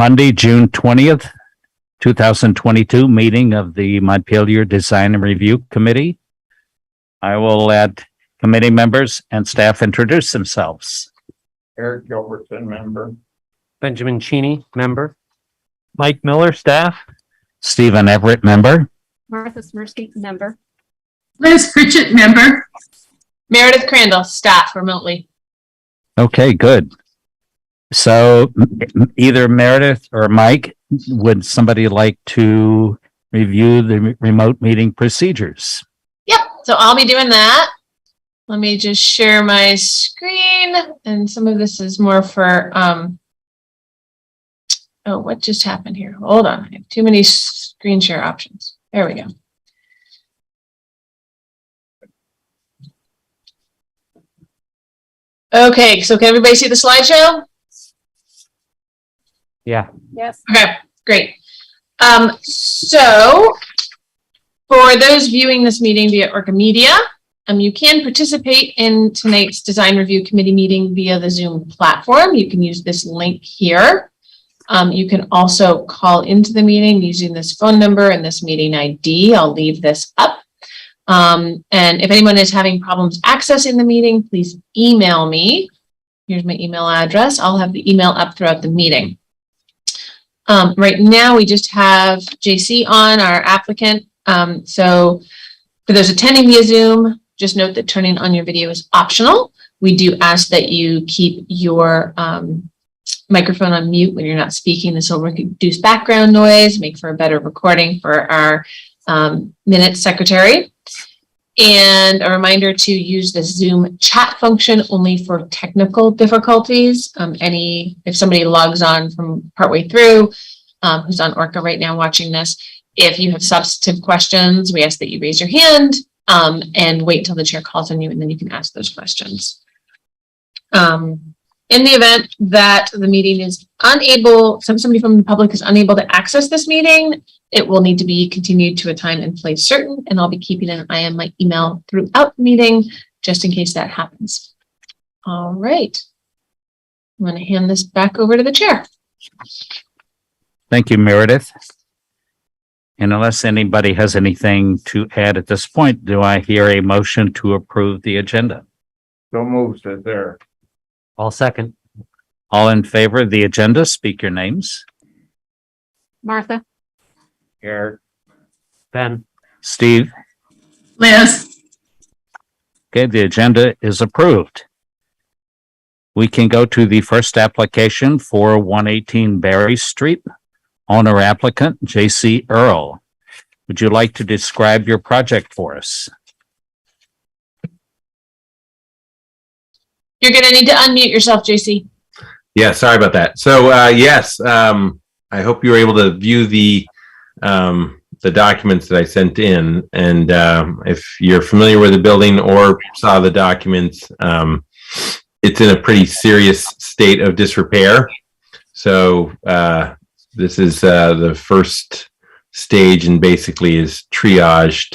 Monday, June 20th, 2022 meeting of the Montpelier Design and Review Committee. I will let committee members and staff introduce themselves. Eric Gilbertson, member. Benjamin Cheney, member. Mike Miller, staff. Stephen Everett, member. Martha Smirsky, member. Liz Pritchett, member. Meredith Crandall, staff remotely. Okay, good. So either Meredith or Mike, would somebody like to review the remote meeting procedures? Yep, so I'll be doing that. Let me just share my screen, and some of this is more for, oh, what just happened here? Hold on, I have too many screen share options. There we go. Okay, so can everybody see the slideshow? Yeah. Yes. Okay, great. So for those viewing this meeting via ORCA Media, you can participate in tonight's design review committee meeting via the Zoom platform. You can use this link here. You can also call into the meeting using this phone number and this meeting ID. I'll leave this up. And if anyone is having problems accessing the meeting, please email me. Here's my email address. I'll have the email up throughout the meeting. Right now, we just have JC on, our applicant. So for those attending via Zoom, just note that turning on your video is optional. We do ask that you keep your microphone on mute when you're not speaking. This will reduce background noise, make for a better recording for our minutes secretary. And a reminder to use the Zoom chat function only for technical difficulties. If somebody logs on from partway through, who's on ORCA right now watching this, if you have substantive questions, we ask that you raise your hand and wait until the chair calls on you, and then you can ask those questions. In the event that the meeting is somebody from the public is unable to access this meeting, it will need to be continued to a time and place certain, and I'll be keeping an eye on my email throughout the meeting, just in case that happens. All right. I'm going to hand this back over to the chair. Thank you, Meredith. And unless anybody has anything to add at this point, do I hear a motion to approve the agenda? So moves it there. All second. All in favor of the agenda, speak your names. Martha. Eric. Ben. Steve. Liz. Okay, the agenda is approved. We can go to the first application for 118 Berry Street. Owner applicant, J.C. Earl. Would you like to describe your project for us? You're going to need to unmute yourself, JC. Yeah, sorry about that. So yes, I hope you were able to view the documents that I sent in. And if you're familiar with the building or saw the documents, it's in a pretty serious state of disrepair. So this is the first stage, and basically is triage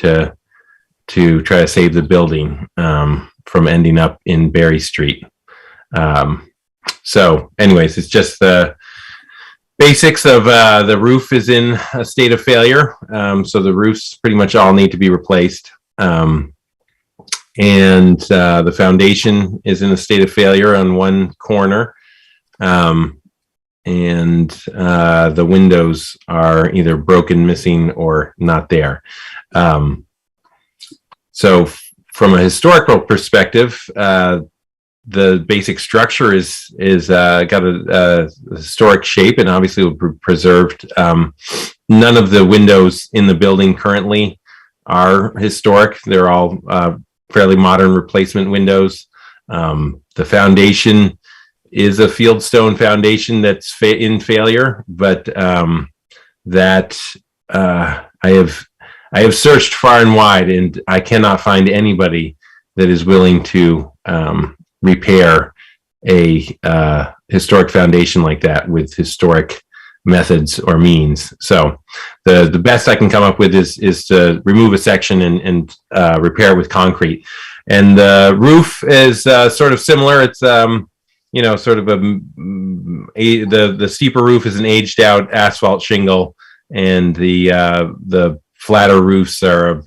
to try to save the building from ending up in Berry Street. So anyways, it's just the basics of the roof is in a state of failure. So the roofs pretty much all need to be replaced. And the foundation is in a state of failure on one corner. And the windows are either broken, missing, or not there. So from a historical perspective, the basic structure is got a historic shape, and obviously will be preserved. None of the windows in the building currently are historic. They're all fairly modern replacement windows. The foundation is a fieldstone foundation that's in failure, but that I have searched far and wide, and I cannot find anybody that is willing to repair a historic foundation like that with historic methods or means. So the best I can come up with is to remove a section and repair it with concrete. And the roof is sort of similar. It's sort of the steeper roof is an aged out asphalt shingle, and the flatter roofs are a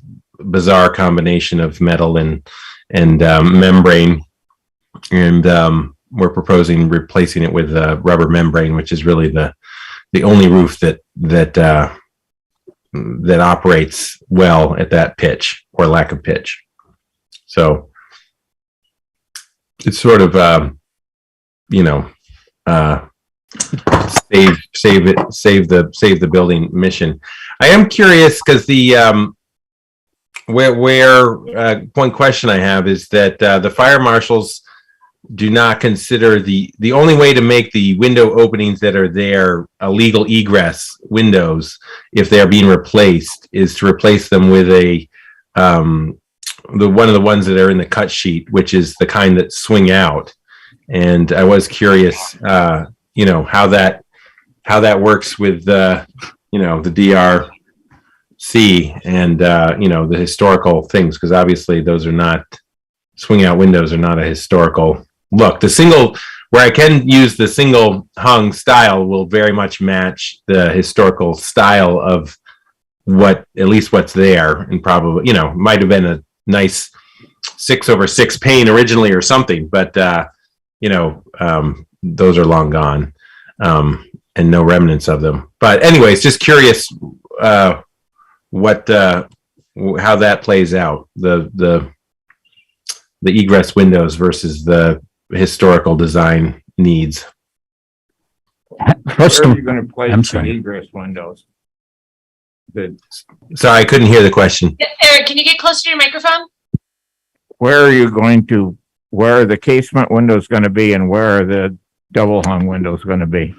bizarre combination of metal and membrane. And we're proposing replacing it with rubber membrane, which is really the only roof that operates well at that pitch or lack of pitch. So it's sort of save the building mission. I am curious because one question I have is that the fire marshals do not consider the only way to make the window openings that are there legal egress windows, if they are being replaced, is to replace them with one of the ones that are in the cut sheet, which is the kind that swing out. And I was curious, how that works with the DRC and the historical things, because obviously those are not swing out windows, are not a historical look. The single, where I can use the single hung style, will very much match the historical style of at least what's there, and probably might have been a nice 6/6 pane originally or something, but those are long gone, and no remnants of them. But anyways, just curious how that plays out, the egress windows versus the historical design needs. First, Where are you gonna place I'm the sorry. egress windows? Sorry, I couldn't hear the question. Eric, can you get closer to your microphone? Where are the casement windows gonna be, and where are the double hung windows gonna be?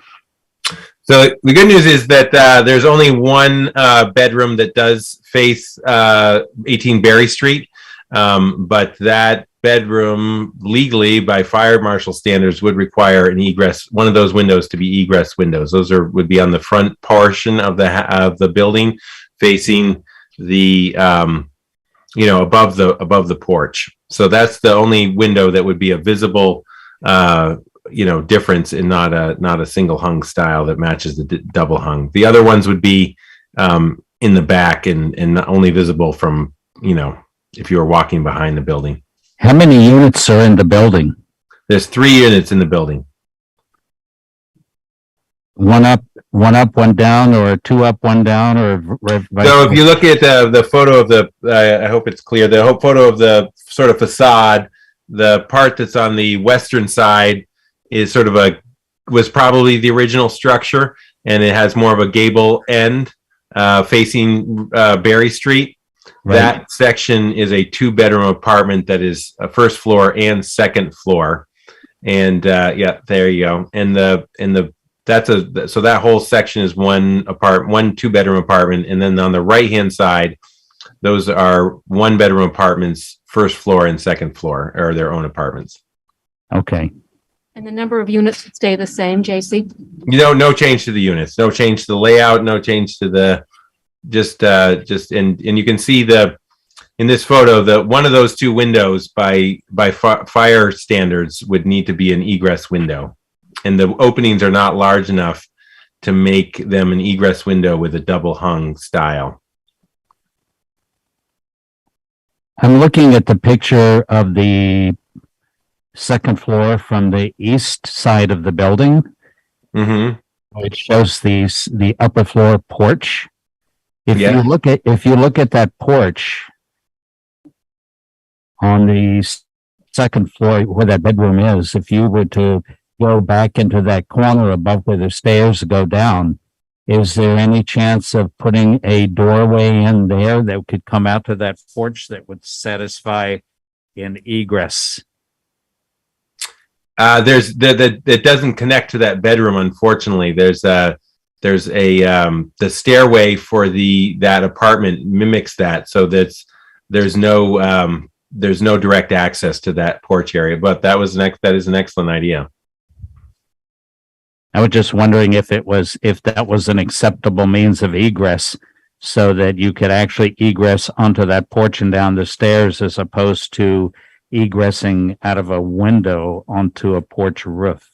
So the good news is that there's only one bedroom that does face 18 Berry Street, but that bedroom legally by fire marshal standards would require an egress, one of those windows to be egress windows. Those would be on the front portion of the building, facing the above the porch. So that's the only window that would be a visible difference, in not a single hung style that matches the double hung. The other ones would be in the back and only visible from if you were walking behind the building. how many units are in the building? There's 3 units in the building. One up, one down, or 2 up, 1 down, or So if you look at the photo of I hope it's clear, the whole photo of the sort of facade, the part that's on the western side is was probably the original structure, and it has more of a gable end facing Berry Street. Right. That section is a 2-bedroom apartment that is a first floor and second floor. And there you go. And so that whole section is one 2-bedroom apartment. And then on the right-hand side, those are 1-bedroom apartments, first floor and second floor, or their own apartments. Okay. And the number of units would stay the same, JC? No change to the units, no change to the layout, no change to the, and you can see in this photo, one of those 2 windows by fire standards would need to be an egress window. And the openings are not large enough to make them an egress window with a double hung style. I'm looking at the picture of the second floor from the east side of the building, Mm-hmm. which shows the upper floor porch. If Yeah. you look at that porch on the second floor where that bedroom is, if you were to go back into that corner above where the stairs go down, is there any chance of putting a doorway in there that could come out to that porch that would satisfy an egress? It doesn't connect to that bedroom, unfortunately. The stairway for that apartment mimics that, so there's no direct access to that porch area. But that is an excellent idea. I was just wondering if that was an acceptable means of egress, so that you could actually egress onto that porch and down the stairs, as opposed to egressing out of a window onto a porch roof?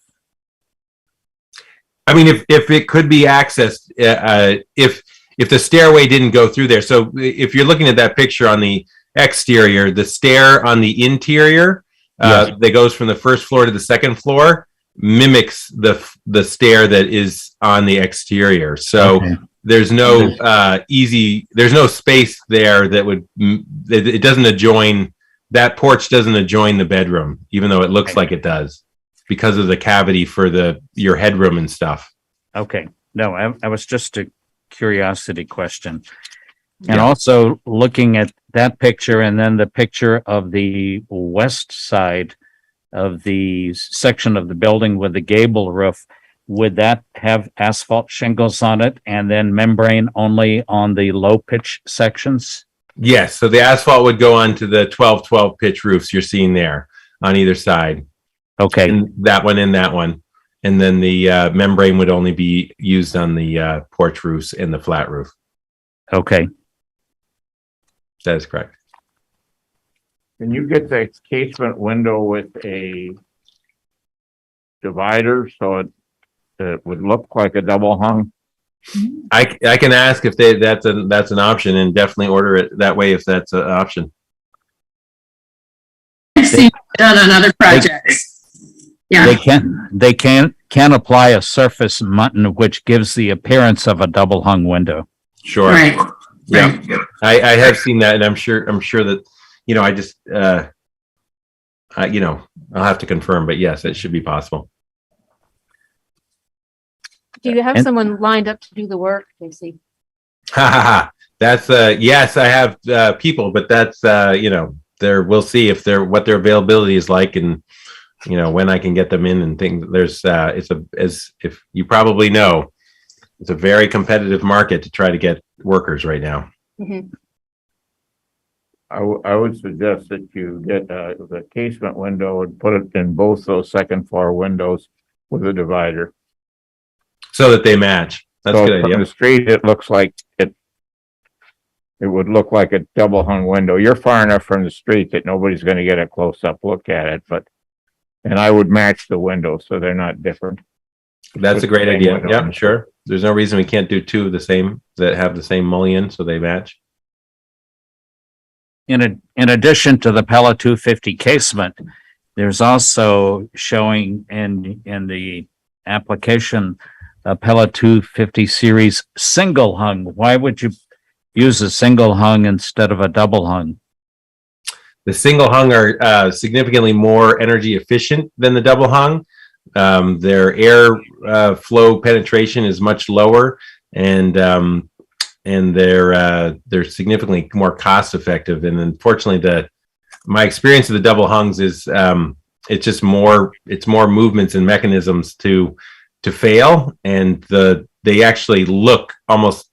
I mean, if it could be accessed, if the stairway didn't go through there. So if you're looking at that picture on the exterior, the stair on the interior, that goes from the first floor to the second floor, mimics the stair that is on the exterior. So Okay. there's no there's no space there that would, it doesn't adjoin, that porch doesn't adjoin the bedroom, even though it looks like it does, because of the cavity for your headroom and stuff. Okay, no, I was just a curiosity question. And Yeah. also looking at that picture and then the picture of the west side of the section of the building with the gable roof, would that have asphalt shingles on it and then membrane only on the low pitch sections? Yes, so the asphalt would go onto the 12-12 pitch roofs you're seeing there on either side. Okay, And that one and that one. And then the membrane would only be used on the porch roofs and the flat roof. okay. That is correct. Can you get the casement window with a divider so it would look like a double hung? I can ask if that's an option, and definitely order it that way if that's an option. I've seen it done on other projects. Yeah, They can apply a surface mutton which gives the appearance of a double hung window. Sure. right, Yeah. right. I have seen that, and I'm sure that, I just I'll have to confirm, but yes, it should be possible. Do you have And- someone lined up to do the work, JC? Ha ha ha. That's yes, I have people, but that's we'll see if what their availability is like, and when I can get them in and things. There's as if you probably know, it's a very competitive market to try to get workers right now. Mhm. I would suggest that you get the casement window and put it in both those second floor windows with a divider. So that they match. That's a So good from idea. the street, it looks like it would look like a double hung window. You're far enough from the street that nobody's gonna get a close up look at it, and I would match the windows so they're not different. That's a great Same idea. window. Yeah, sure. There's no reason we can't do two of the same that have the same mullion so they match. In addition to the Pella 250 casement, there's also showing in the application a Pella 250 series single hung. Why would you use a single hung instead of a double hung? The single hung are significantly more energy efficient than the double hung. Their air flow penetration is much lower, and they're significantly more cost effective. And unfortunately, my experience of the double hungs is it's just more movements and mechanisms to fail, and they actually look almost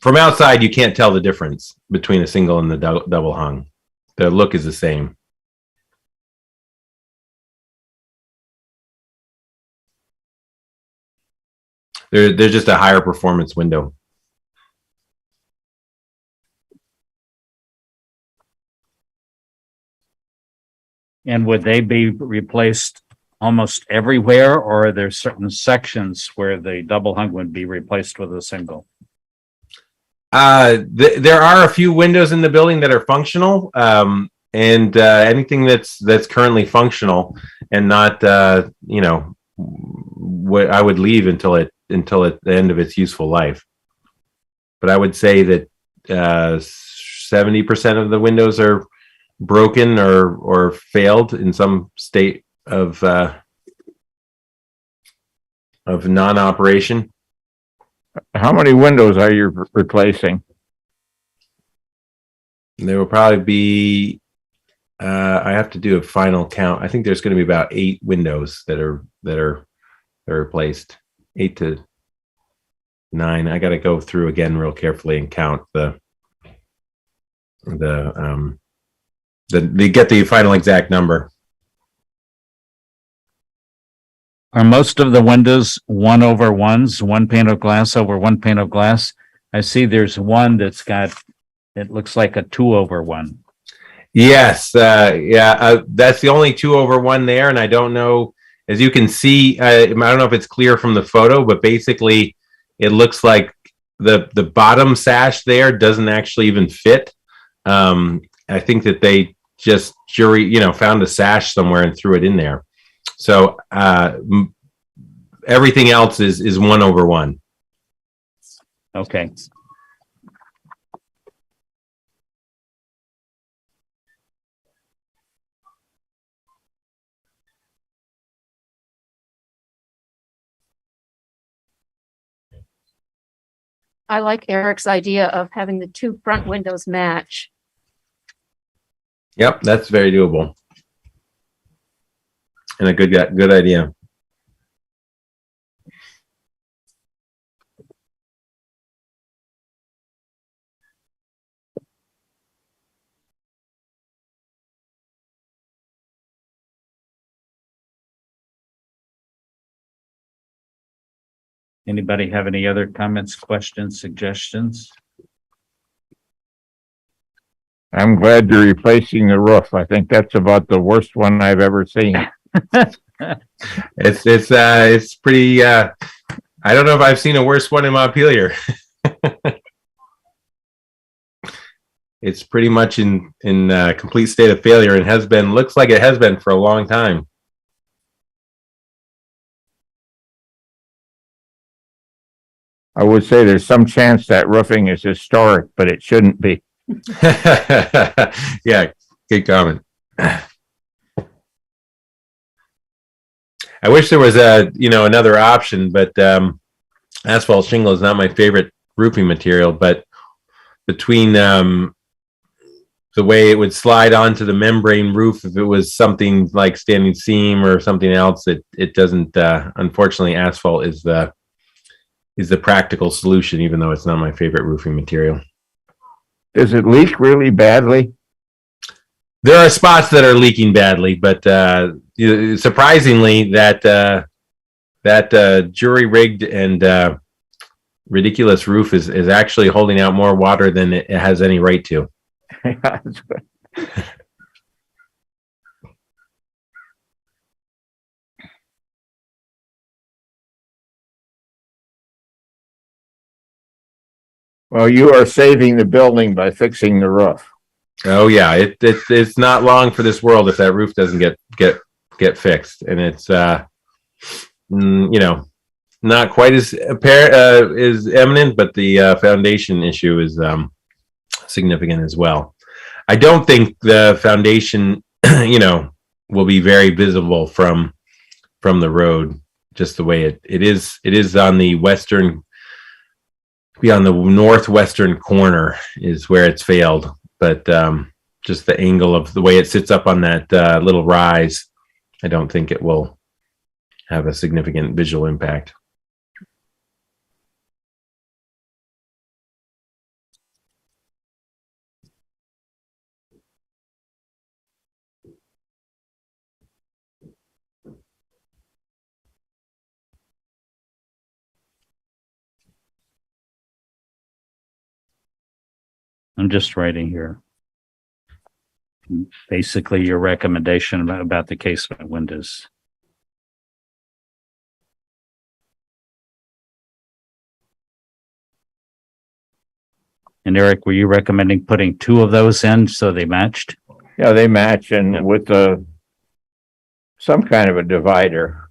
from outside, you can't tell the difference between a single and the double hung. The look is the same. They're just a higher performance window. And would they be replaced almost everywhere, or are there certain sections where the double hung would be replaced with a single? There are a few windows in the building that are functional, and anything that's currently functional and not, what I would leave until the end of its useful life. But I would say that 70% of the windows are broken or failed in some state of non-operation. How many windows are you replacing? There will probably be, I have to do a final count. I think there's going to be about 8 windows that are replaced, 8 to 9. I got to go through again real carefully and count get the final exact number. Are most of the windows 1/1s, one pane of glass over one pane of glass? I see there's one that's got, it looks like a 2/1. Yes, that's the only 2/1 there, and I don't know, as you can see, I don't know if it's clear from the photo, but basically it looks like the bottom sash there doesn't actually even fit. I think that they just found a sash somewhere and threw it in there. So everything else is 1/1. Okay. I like Eric's idea of having the two front windows match. Yep, that's very doable. And a good idea. Anybody have any other comments, questions, suggestions? I'm glad you're replacing the roof. I think that's about the worst one I've ever seen. It's pretty, I don't know if I've seen a worse one in Montpelier. It's pretty much in complete state of failure and looks like it has been for a long time. I would say there's some chance that roofing is historic, but it shouldn't be. Yeah, good comment. I wish there was another option, but asphalt shingle is not my favorite roofing material, but between the way it would slide onto the membrane roof, if it was something like standing seam or something else, it doesn't, unfortunately, asphalt is the practical solution, even though it's not my favorite roofing material. Does it leak really badly? There are spots that are leaking badly, but surprisingly, that jury-rigged and ridiculous roof is actually holding out more water than it has any right to. Well, you are saving the building by fixing the roof. Oh yeah, it's not long for this world if that roof doesn't get fixed, and it's not quite as apparent is eminent, but the foundation issue is significant as well. I don't think the foundation will be very visible from the road, just the way it is on the western, beyond the northwestern corner is where it's failed, but just the angle of the way it sits up on that little rise, I don't think it will have a significant visual impact. I'm just writing here. Basically, your recommendation about the casement windows. And Eric, were you recommending putting two of those in so they matched? Yeah, they match, and with some kind of a divider.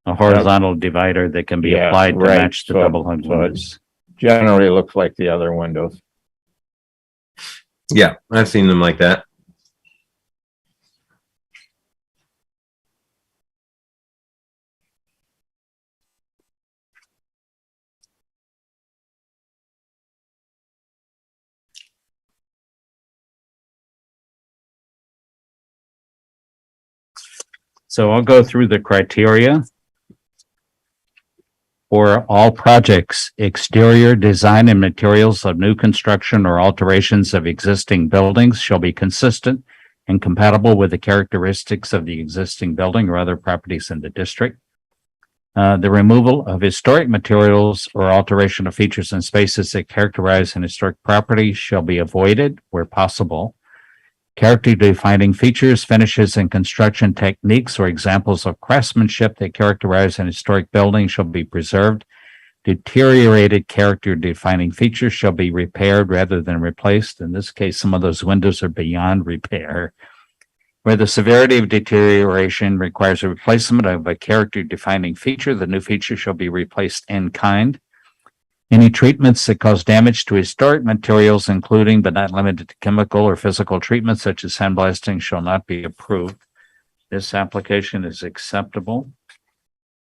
A horizontal divider that can be applied to match the double hung windows. Generally looks like the other windows. Yeah, I've seen them like that. So I'll go through the criteria. For all projects, exterior design and materials of new construction or alterations of existing buildings shall be consistent and compatible with the characteristics of the existing building or other properties in the district. The removal of historic materials or alteration of features and spaces that characterize an historic property shall be avoided where possible. Character defining features, finishes, and construction techniques or examples of craftsmanship that characterize an historic building shall be preserved. Deteriorated character defining features shall be repaired rather than replaced. In this case, some of those windows are beyond repair. Where the severity of deterioration requires a replacement of a character defining feature, the new feature shall be replaced in kind. Any treatments that cause damage to historic materials, including but not limited to chemical or physical treatments such as sandblasting, shall not be approved. This application is acceptable.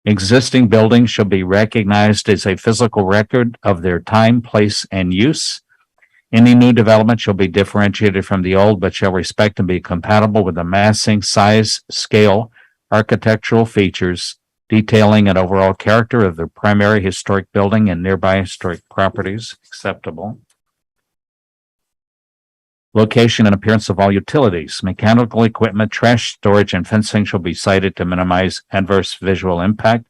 Existing buildings shall be recognized as a physical record of their time, place, and use. Any new development shall be differentiated from the old, but shall respect and be compatible with the massing, size, scale, architectural features, detailing and overall character of the primary historic building and nearby historic properties. Acceptable. Location and appearance of all utilities, mechanical equipment, trash storage, and fencing shall be sited to minimize adverse visual impact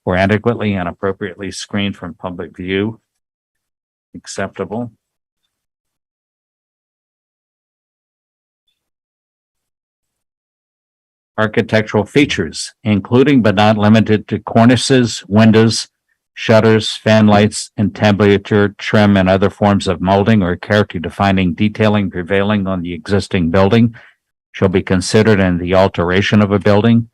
or adequately and appropriately screened from public view. Acceptable. Architectural features, including but not limited to cornices, windows, shutters, fan lights, entablature, trim, and other forms of molding or character-defining detailing prevailing on the existing building shall be considered in the alteration of a building.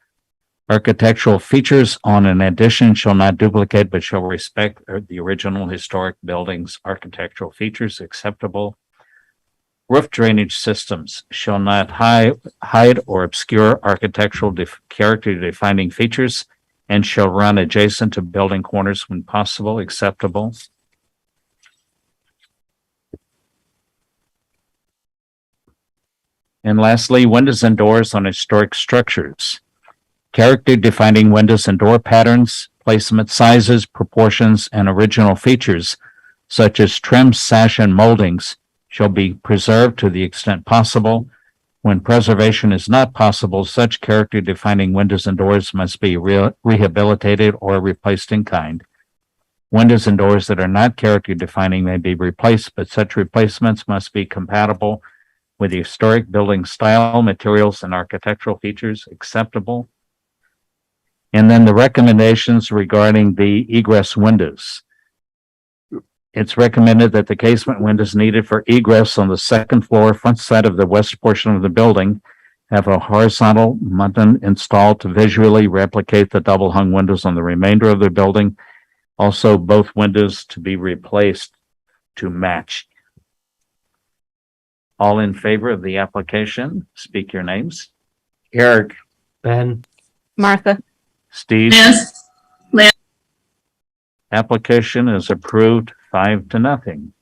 Architectural features on an addition shall not duplicate but shall respect the original historic building's architectural features. Acceptable. Roof drainage systems shall not hide or obscure architectural character-defining features and shall run adjacent to building corners when possible. Acceptable. And lastly, windows and doors on historic structures. Character-defining windows and door patterns, placement, sizes, proportions, and original features, such as trim, sash, and moldings, shall be preserved to the extent possible. When preservation is not possible, such character-defining windows and doors must be rehabilitated or replaced in kind. Windows and doors that are not character-defining may be replaced, but such replacements must be compatible with the historic building style, materials, and architectural features. Acceptable. And then the recommendations regarding the egress windows. It's recommended that the casement windows needed for egress on the second floor, front side of the west portion of the building, have a horizontal muntin installed to visually replicate the double hung windows on the remainder of the building. Also, both windows to be replaced to match. All in favor of the application, speak your names. Eric, Ben, Martha, Steve. Liz, Application is approved 5-0.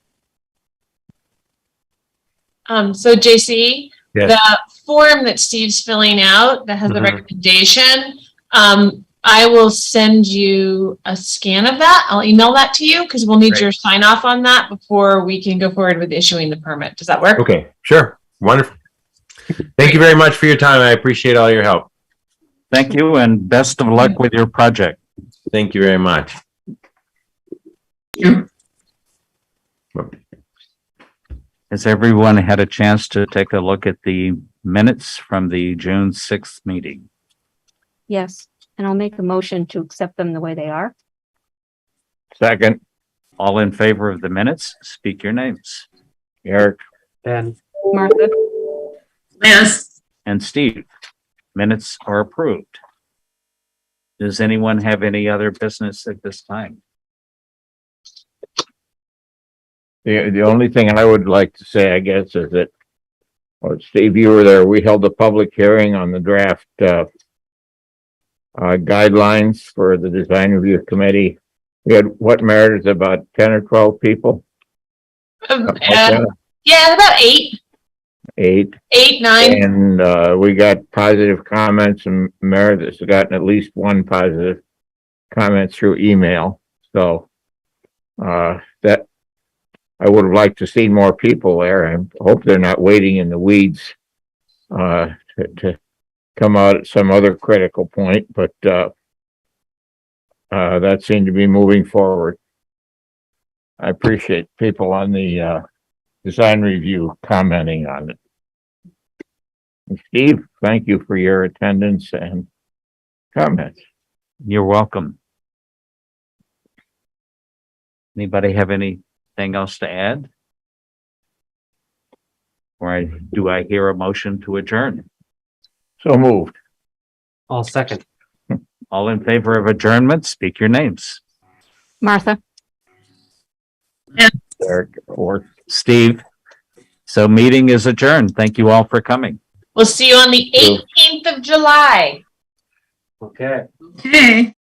So JC, Yes. the form that Steve's filling out that has the Mhm. recommendation, I will send you a scan of that. I'll email that to you because we'll need Great. your sign off on that before we can go forward with issuing the permit. Does that work? Okay, sure. Wonderful. Thank you very much for your time. I appreciate all your help. Thank you and best of luck with your project. Thank you very much. Yeah. Has everyone had a chance to take a look at the minutes from the June 6th meeting? yes, and I'll make a motion to accept them the way they are. second, All in favor of the minutes, speak your names. Eric, Ben, Martha, Liz, And Steve, minutes are approved. Does anyone have any other business at this time? the only thing I would like to say, I guess, is that, or Steve, you were there, we held a public hearing on the draft, guidelines for the design review committee. We had, what, Meredith, about 10 or 12 people? Yeah, about 8, 8. 9. And, we got positive comments, and Meredith's gotten at least one positive comment through email. So, that, I would have liked to see more people there. I hope they're not waiting in the weeds, to come out at some other critical point, but, that seemed to be moving forward. I appreciate people on the, design review commenting on it. Steve, thank you for your attendance and comments. You're welcome. Anybody have anything else to add? Or do I hear a motion to adjourn? So moved. I'll second. All in favor of adjournment, speak your names. Martha, Eric, or Steve. So meeting is adjourned. Thank you all for coming. We'll see you on the 18th of July. Okay. Okay.